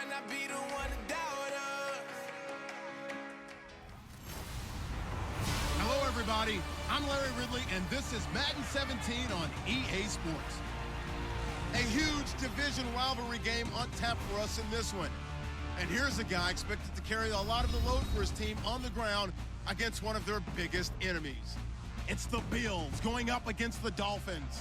might not be the one to doubt us. Hello, everybody. I'm Larry Ridley, and this is Madden 17 on EA Sports. A huge division rivalry game on tap for us in this one. And here's a guy expected to carry a lot of the load for his team on the ground against one of their biggest enemies. It's the Bills going up against the Dolphins.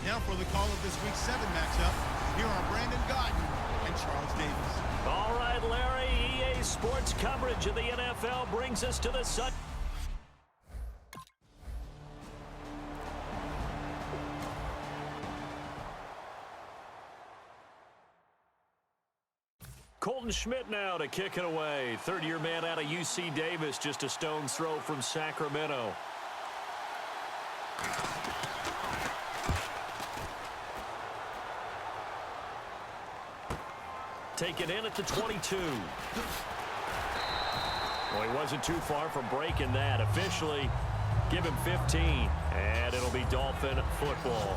Now for the call of this Week 7 matchup, here are Brandon Godden and Charles Davis. All right, Larry, EA Sports coverage of the NFL brings us to the Sun. Colton Schmidt now to kick it away. Third-year man out of UC Davis, just a stone's throw from Sacramento. Taken in at the 22. Well, he wasn't too far from breaking that. Officially, give him 15, and it'll be Dolphin football.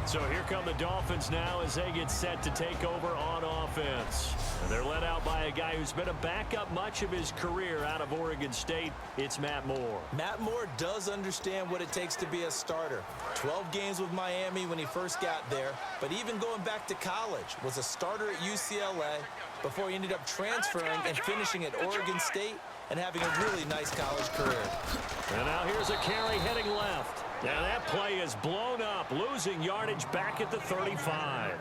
So here come the Dolphins now as they get set to take over on offense. And they're led out by a guy who's been a backup much of his career out of Oregon State. It's Matt Moore. Matt Moore does understand what it takes to be a starter. 12 games with Miami when he first got there, but even going back to college, was a starter at UCLA before he ended up transferring and finishing at Oregon State and having a really nice college career. And now here's a carry heading left. Now that play is blown up, losing yardage back at the 35.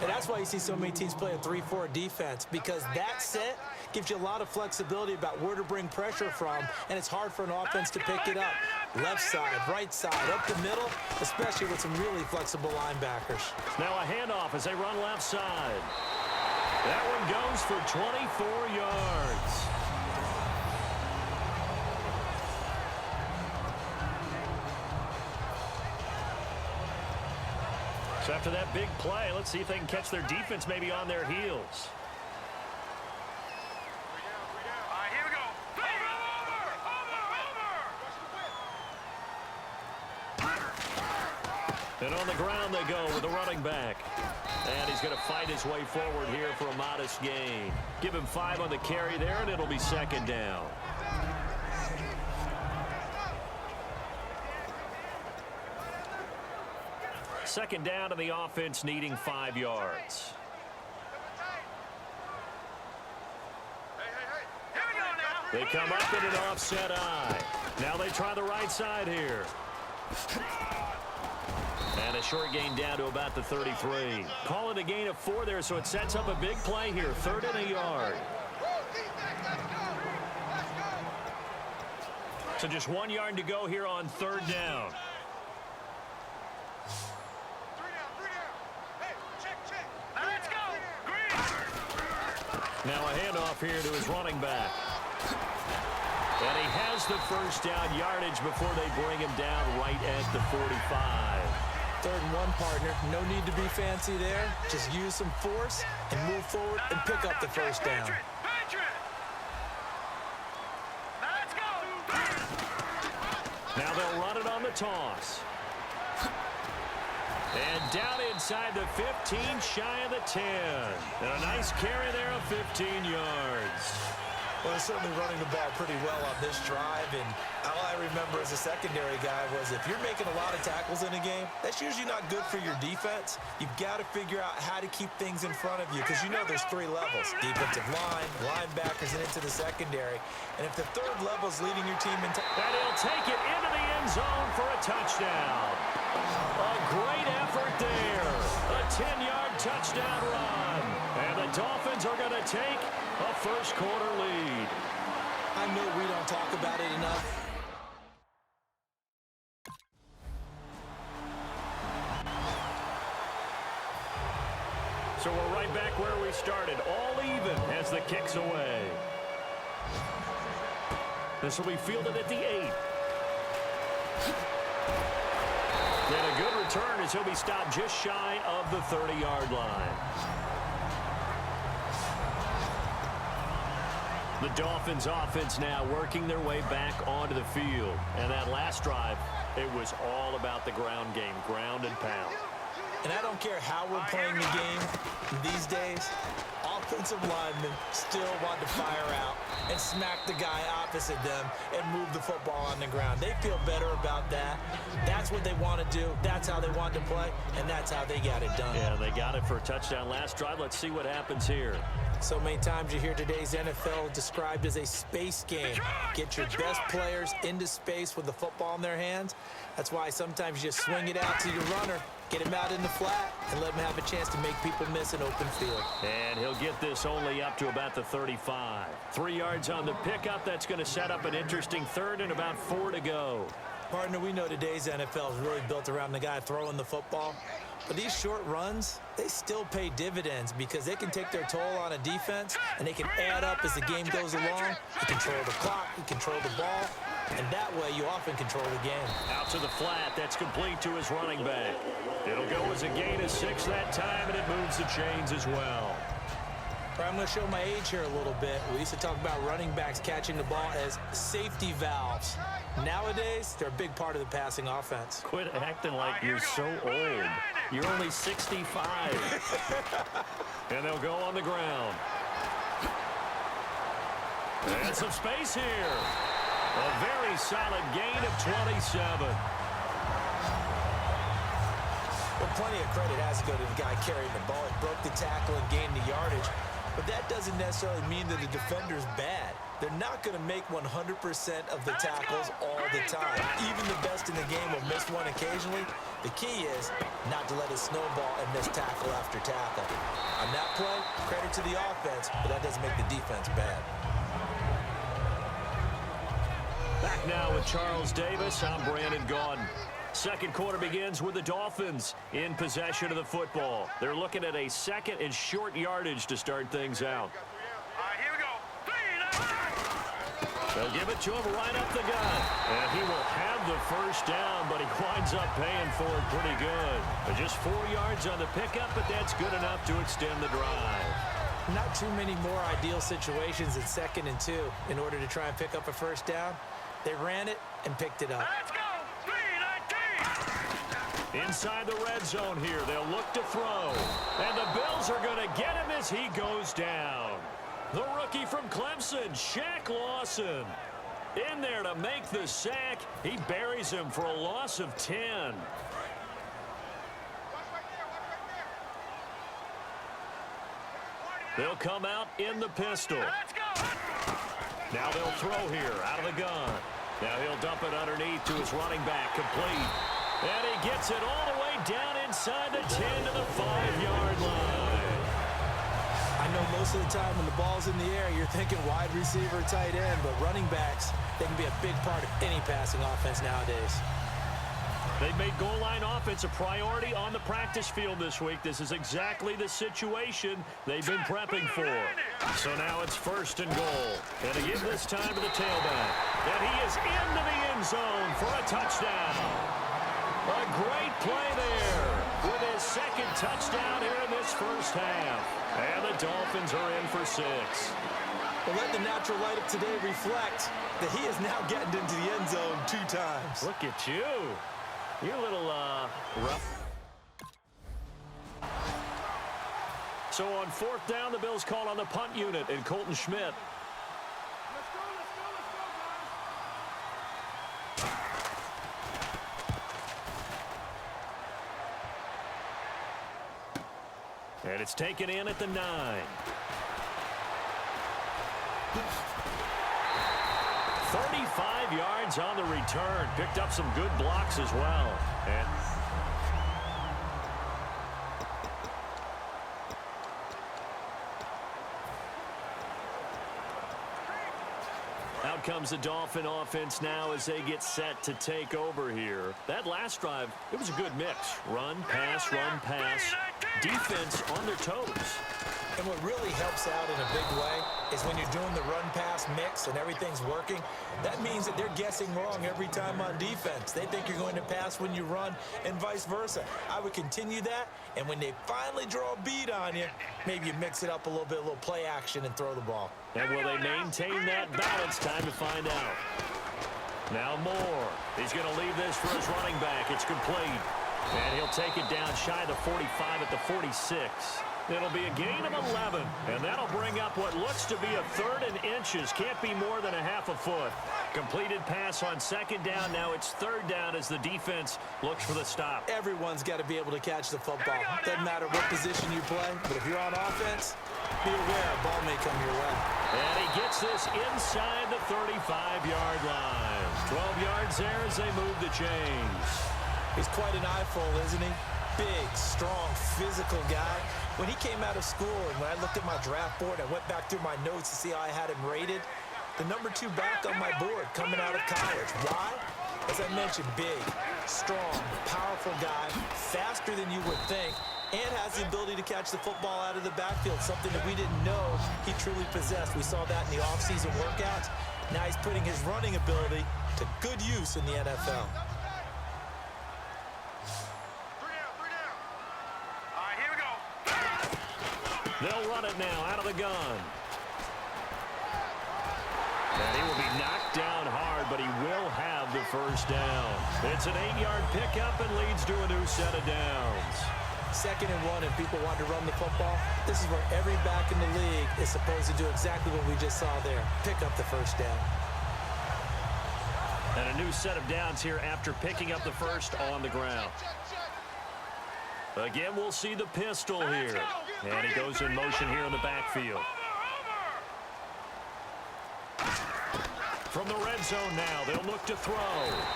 And that's why you see so many teams play a 3-4 defense, because that set gives you a lot of flexibility about where to bring pressure from, and it's hard for an offense to pick it up. Left side, right side, up the middle, especially with some really flexible linebackers. Now a handoff as they run left side. That one goes for 24 yards. So after that big play, let's see if they can catch their defense maybe on their heels. All right, here we go. And on the ground they go with the running back. And he's going to fight his way forward here for a modest gain. Give him 5 on the carry there, and it'll be second down. Second down to the offense, needing 5 yards. They come up in an offset eye. Now they try the right side here. And a short gain down to about the 33. Call it a gain of 4 there, so it sets up a big play here. 3rd and a yard. So just 1 yard to go here on 3rd down. Now a handoff here to his running back. And he has the first down yardage before they bring him down right at the 45. 3rd and 1, partner. No need to be fancy there. Just use some force and move forward and pick up the first down. Now they'll run it on the toss. And down inside the 15, shy of the 10. And a nice carry there of 15 yards. Well, they're certainly running the ball pretty well on this drive, and all I remember as a secondary guy was if you're making a lot of tackles in a game, that's usually not good for your defense. You've got to figure out how to keep things in front of you, because you know there's 3 levels: defensive line, linebackers, and into the secondary. And if the 3rd level is leading your team into... And he'll take it into the end zone for a touchdown. A great effort there. A 10-yard touchdown run. And the Dolphins are going to take a first-quarter lead. I know we don't talk about it enough. So we're right back where we started, all even as the kick's away. This will be fielded at the 8. And a good return as he'll be stopped just shy of the 30-yard line. The Dolphins offense now working their way back onto the field. And that last drive, it was all about the ground game, ground and pound. And I don't care how we're playing the game these days, offensive linemen still want to fire out and smack the guy opposite them and move the football on the ground. They feel better about that. That's what they want to do. That's how they want to play, and that's how they got it done. Yeah, they got it for a touchdown last drive. Let's see what happens here. So many times you hear today's NFL described as a space game. Get your best players into space with the football in their hands. That's why sometimes you just swing it out to your runner, get him out in the flat, and let him have a chance to make people miss an open field. And he'll get this only up to about the 35. 3 yards on the pickup. That's going to set up an interesting third and about 4 to go. Partner, we know today's NFL is really built around the guy throwing the football. But these short runs, they still pay dividends because they can take their toll on a defense, and they can add up as the game goes along. You control the clock, you control the ball, and that way you often control the game. Out to the flat. That's complete to his running back. It'll go as a gain of 6 that time, and it moves the chains as well. I'm going to show my age here a little bit. We used to talk about running backs catching the ball as safety valves. Nowadays, they're a big part of the passing offense. Quit acting like you're so old. You're only 65. And they'll go on the ground. And some space here. A very solid gain of 27. Well, plenty of credit has to go to the guy carrying the ball. He broke the tackle and gained the yardage. But that doesn't necessarily mean that the defender's bad. They're not going to make 100% of the tackles all the time. Even the best in the game will miss one occasionally. The key is not to let it snowball and miss tackle after tackle. On that play, credit to the offense, but that doesn't make the defense bad. Back now with Charles Davis. I'm Brandon Gaudin. Second quarter begins with the Dolphins in possession of the football. They're looking at a second and short yardage to start things out. Here we go. They'll give it to him right up the gut. And he will have the first down, but he winds up paying for it pretty good. But just 4 yards on the pickup, but that's good enough to extend the drive. Not too many more ideal situations in 2nd and 2 in order to try and pick up a first down. They ran it and picked it up. Let's go. 3-19. Inside the red zone here, they'll look to throw. And the Bills are going to get him as he goes down. The rookie from Clemson, Shaq Lawson. In there to make the sack. He buries him for a loss of 10. They'll come out in the pistol. Let's go. Now they'll throw here out of the gun. Now he'll dump it underneath to his running back, complete. And he gets it all the way down inside the 10 to the 5-yard line. I know most of the time when the ball's in the air, you're thinking wide receiver, tight end, but running backs, they can be a big part of any passing offense nowadays. They've made goal line offense a priority on the practice field this week. This is exactly the situation they've been prepping for. So now it's 1st and goal. And to give this time to the tailback. And he is into the end zone for a touchdown. A great play there with his 2nd touchdown here in this first half. And the Dolphins are in for 6. Well, let the natural light of today reflect that he is now getting into the end zone 2 times. Look at you. You're a little rough. So on 4th down, the Bills call on the punt unit and Colton Schmidt. And it's taken in at the 9. 35 yards on the return. Picked up some good blocks as well. And out comes the Dolphin offense now as they get set to take over here. That last drive, it was a good mix. Run, pass, defense on their toes. And what really helps out in a big way is when you're doing the run-pass mix and everything's working, that means that they're guessing wrong every time on defense. They think you're going to pass when you run and vice versa. I would continue that, and when they finally draw a beat on you, maybe you mix it up a little bit, a little play action and throw the ball. And will they maintain that balance? Time to find out. Now Moore. He's going to leave this for his running back. It's complete. And he'll take it down shy of the 45 at the 46. It'll be a gain of 11, and that'll bring up what looks to be a 3rd and inches. Can't be more than a half a foot. Completed pass on 2nd down. Now it's 3rd down as the defense looks for the stop. Everyone's got to be able to catch the football. Doesn't matter what position you play, but if you're on offense, be aware a ball may come your way. And he gets this inside the 35-yard line. 12 yards there as they move the chains. He's quite an eyeful, isn't he? Big, strong, physical guy. When he came out of school and when I looked at my draft board, I went back through my notes to see how I had him rated. The number 2 back on my board coming out of college. Why? As I mentioned, big, strong, powerful guy, faster than you would think, and has the ability to catch the football out of the backfield, something that we didn't know he truly possessed. We saw that in the offseason workouts. Now he's putting his running ability to good use in the NFL. They'll run it now out of the gun. And he will be knocked down hard, but he will have the 1st down. It's an 8-yard pickup and leads to a new set of downs. 2nd and 1, and people want to run the football. This is where every back in the league is supposed to do exactly what we just saw there. Pick up the 1st down. And a new set of downs here after picking up the 1st on the ground. Again, we'll see the pistol here. And he goes in motion here in the backfield. From the red zone now, they'll look to throw.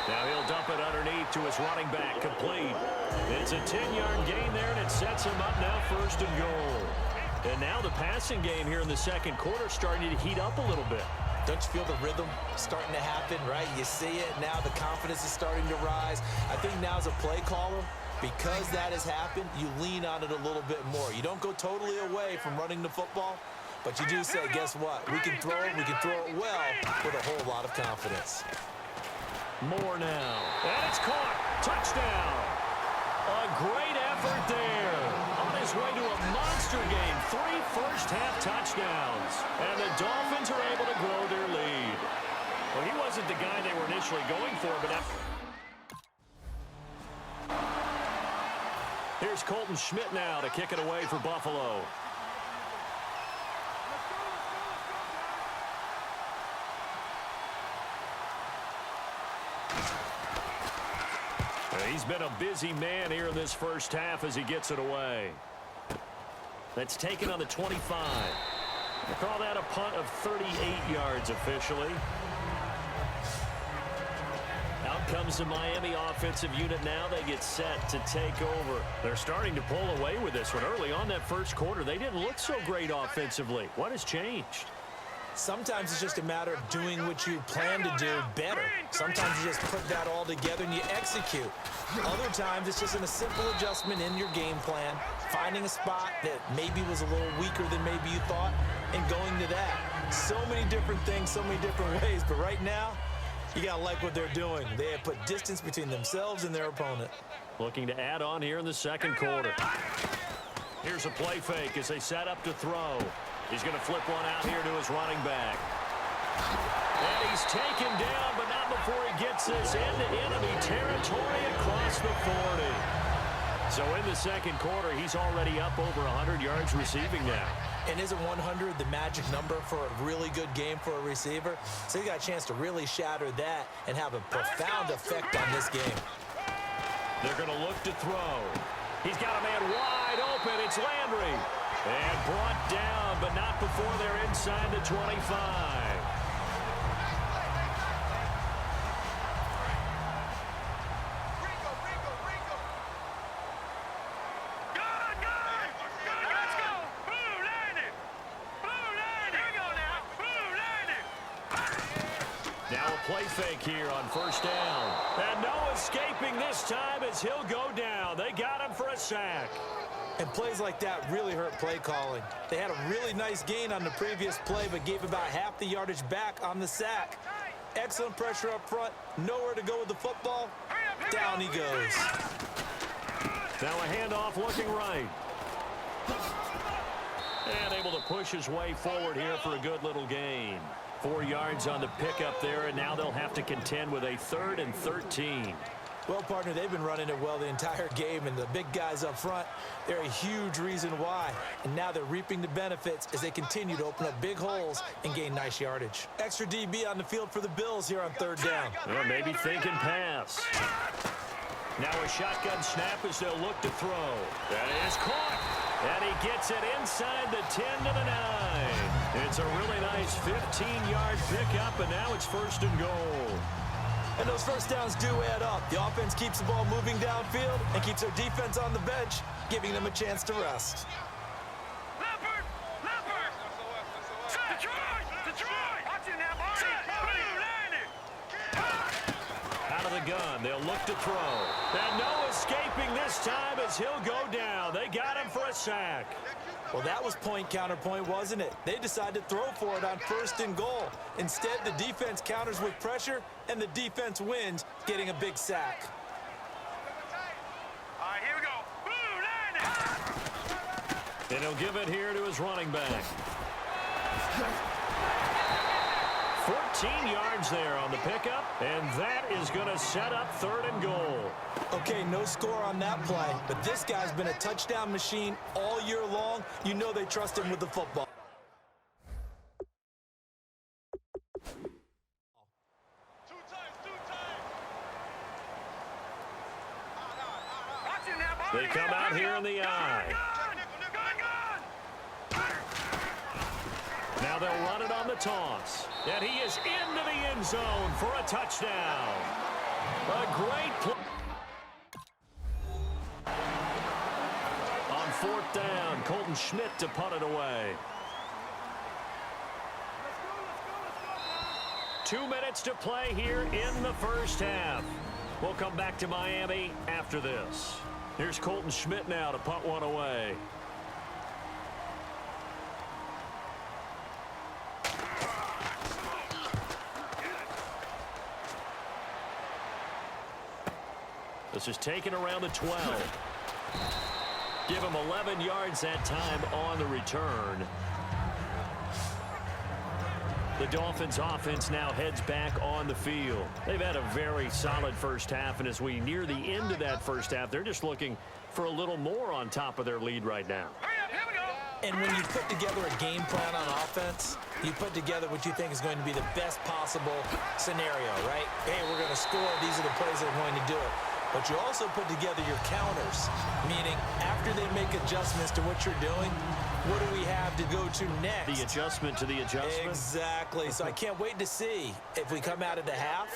Now he'll dump it underneath to his running back, complete. It's a 10-yard gain there, and it sets him up now 1st and goal. And now the passing game here in the 2nd quarter starting to heat up a little bit. Don't you feel the rhythm starting to happen, right? You see it now, the confidence is starting to rise. I think now as a play caller, because that has happened, you lean on it a little bit more. You don't go totally away from running the football, but you do say, guess what? We can throw it well with a whole lot of confidence. More now. And it's caught. Touchdown. A great effort there. On his way to a monster game. 3 first-half touchdowns. And the Dolphins are able to grow their lead. Well, he wasn't the guy they were initially going for, but here's Colton Schmidt now to kick it away for Buffalo. He's been a busy man here in this 1st half as he gets it away. That's taken on the 25. We'll call that a punt of 38 yards officially. Out comes the Miami offensive unit now. They get set to take over. They're starting to pull away with this one. Early on that 1st quarter, they didn't look so great offensively. What has changed? Sometimes it's just a matter of doing what you plan to do better. Sometimes you just put that all together and you execute. Other times it's just a simple adjustment in your game plan, finding a spot that maybe was a little weaker than maybe you thought, and going to that. So many different things, so many different ways, but right now, you got to like what they're doing. They have put distance between themselves and their opponent. Looking to add on here in the 2nd quarter. Here's a play fake as they set up to throw. He's going to flip one out here to his running back. And he's taken down, but not before he gets this into enemy territory across the 40. So in the 2nd quarter, he's already up over 100 yards receiving now. And isn't 100 the magic number for a really good game for a receiver? So he got a chance to really shatter that and have a profound effect on this game. They're going to look to throw. He's got a man wide open. It's Landry. And brought down, but not before they're inside the 25. Now a play fake here on 1st down. And no escaping this time as he'll go down. They got him for a sack. And plays like that really hurt play calling. They had a really nice gain on the previous play, but gave about half the yardage back on the sack. Excellent pressure up front. Nowhere to go with the football. Down he goes. Now a handoff looking right. And able to push his way forward here for a good little gain. 4 yards on the pickup there, and now they'll have to contend with a 3rd and 13. Well, partner, they've been running it well the entire game, and the big guys up front, they're a huge reason why. And now they're reaping the benefits as they continue to open up big holes and gain nice yardage. Extra DB on the field for the Bills here on third down. Well, maybe thinking pass. Now a shotgun snap as they'll look to throw. That is caught. And he gets it inside the 10 to the 9. It's a really nice 15-yard pickup, and now it's first and goal. And those first downs do add up. The offense keeps the ball moving downfield and keeps their defense on the bench, giving them a chance to rest. Leopard! Leopard! Detroit! Detroit! Watch it now, boys! Out of the gun, they'll look to throw. And no escaping this time as he'll go down. They got him for a sack. Well, that was point counterpoint, wasn't it? They decided to throw for it on first and goal. Instead, the defense counters with pressure, and the defense wins, getting a big sack. All right, here we go. And he'll give it here to his running back. 14 yards there on the pickup, and that is going to set up third and goal. Okay, no score on that play, but this guy's been a touchdown machine all year long. You know they trust him with the football. They come out here in the eye. Now they'll run it on the toss. And he is into the end zone for a touchdown. A great play. On fourth down, Colton Schmidt to punt it away. 2 minutes to play here in the first half. We'll come back to Miami after this. Here's Colton Schmidt now to punt one away. This is taken around the 12. Give him 11 yards that time on the return. The Dolphins offense now heads back on the field. They've had a very solid first half, and as we near the end of that first half, they're just looking for a little more on top of their lead right now. And when you put together a game plan on offense, you put together what you think is going to be the best possible scenario, right? Hey, we're going to score. These are the plays that are going to do it. But you also put together your counters, meaning after they make adjustments to what you're doing, what do we have to go to next? The adjustment to the adjustment? Exactly. So I can't wait to see if we come out of the half,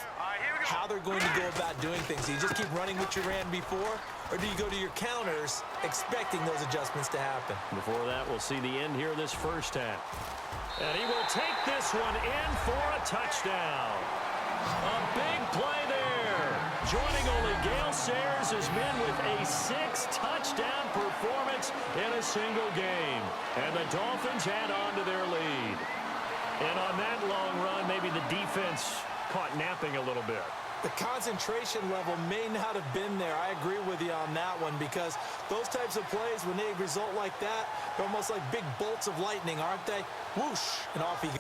how they're going to go about doing things. Do you just keep running what you ran before, or do you go to your counters expecting those adjustments to happen? Before that, we'll see the end here of this first half. And he will take this one in for a touchdown. A big play there. Joining only Gale Sayers as men with a 6-touchdown performance in a single game. And the Dolphins add on to their lead. And on that long run, maybe the defense caught napping a little bit. The concentration level may not have been there. I agree with you on that one, because those types of plays, when they result like that, they're almost like big bolts of lightning, aren't they? Whoosh, and off he goes.